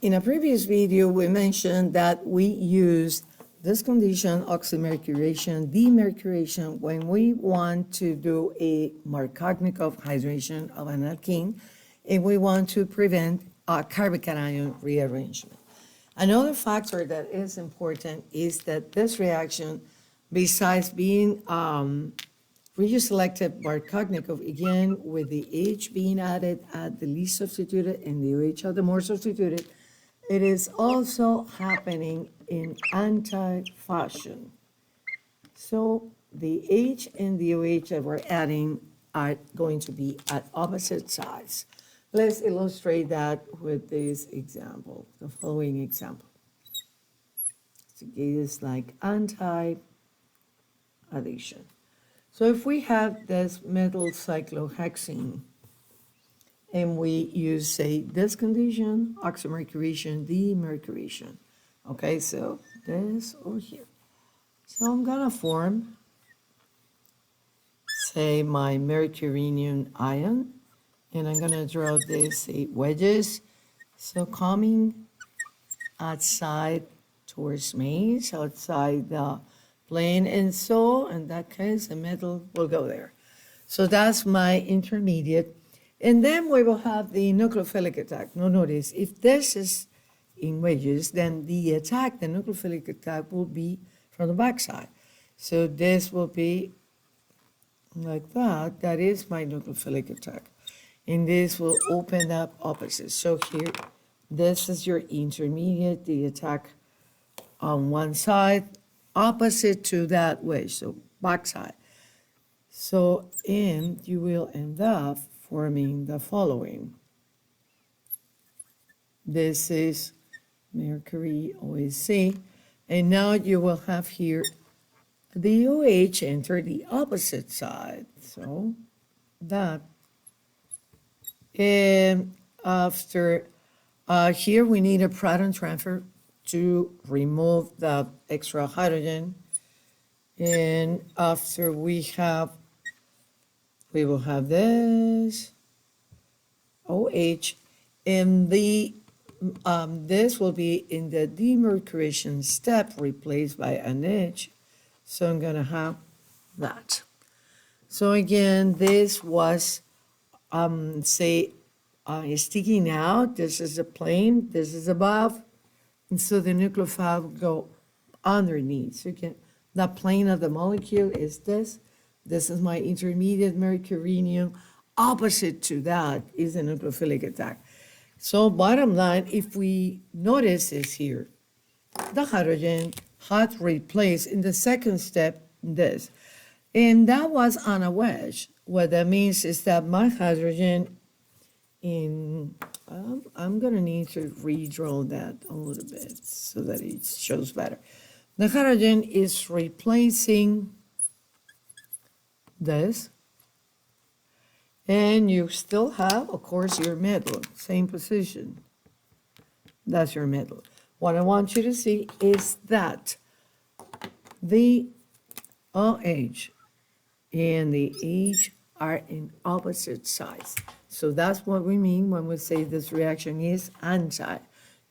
In a previous video, we mentioned that we use this condition, oxymercuration-demercuration, when we want to do a Markovnikov hydration of an alkene, and we want to prevent a carbon-cation rearrangement. Another factor that is important is that this reaction, besides being regioselective Markovnikov, again, with the H being added at the least substituted and the OH at the more substituted, it is also happening in anti-fashion. So the H and the OH that we're adding are going to be at opposite sides. Let's illustrate that with this example, the following example. So it is like anti-addition. So if we have this methyl cyclohexene, and we use, say, this condition, oxymercuration-demercuration. Okay, so this over here. So I'm gonna form, say, my mercurinium ion, and I'm gonna draw these wedges. So coming outside towards me, so outside the plane, and so in that case, the metal will go there. So that's my intermediate. And then we will have the nucleophilic attack. Now notice, if this is in wedges, then the attack, the nucleophilic attack, will be from the backside. So this will be like that. That is my nucleophilic attack. And this will open up opposites. So here, this is your intermediate, the attack on one side, opposite to that wedge, so backside. So, and you will end up forming the following. This is mercury OHC, and now you will have here the OH enter the opposite side. So that, and after here we need a proton transfer to remove the extra hydrogen, and after we will have this OH, and the this will be in the demercuration step replaced by an H. So I'm gonna have that. So again, this was sticking out. This is a plane, this is above, and so the nucleophile will go underneath. So you can, the plane of the molecule is this. This is my intermediate mercurinium. Opposite to that is the nucleophilic attack. So bottom line, if we notice is here, the hydrogen had replaced in the second step this. And that was on a wedge. What that means is that my hydrogen in, I'm gonna need to redraw that a little bit so that it shows better. The hydrogen is replacing this, and you still have, of course, your metal, same position. That's your metal. What I want you to see is that the OH and the H are in opposite sides. So that's what we mean when we say this reaction is anti.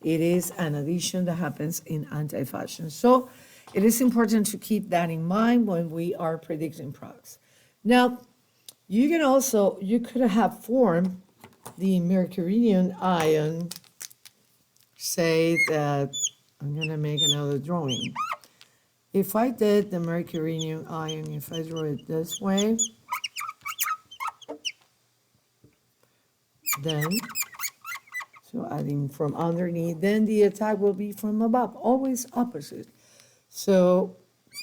It is an addition that happens in anti-fashion. So it is important to keep that in mind when we are predicting products. Now, you can also, you could have formed the mercurinium ion, say that, I'm gonna make another drawing. If I did the mercurinium ion, if I draw it this way, then, so adding from underneath, then the attack will be from above, always opposite. So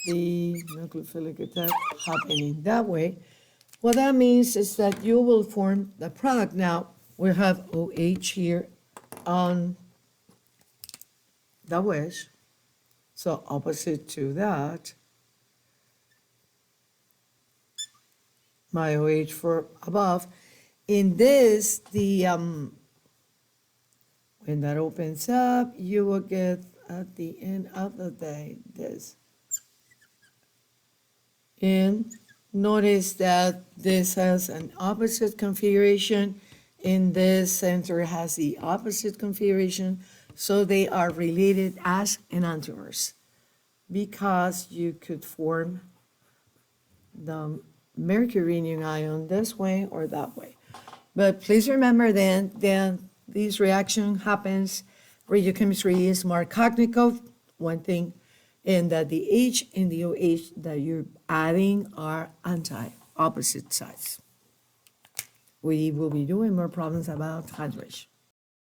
the nucleophilic attack happening that way. What that means is that you will form the product. Now, we have OH here on the wedge, so opposite to that. My OH for above. In this, the when that opens up, you will get at the end of the day this. And notice that this has an opposite configuration, and this center has the opposite configuration. So they are related as enantiomers because you could form the mercurinium ion this way or that way. But please remember then this reaction happens, regiochemistry is Markovnikov, one thing, and that the H and the OH that you're adding are opposite sides. We will be doing more problems about hydration.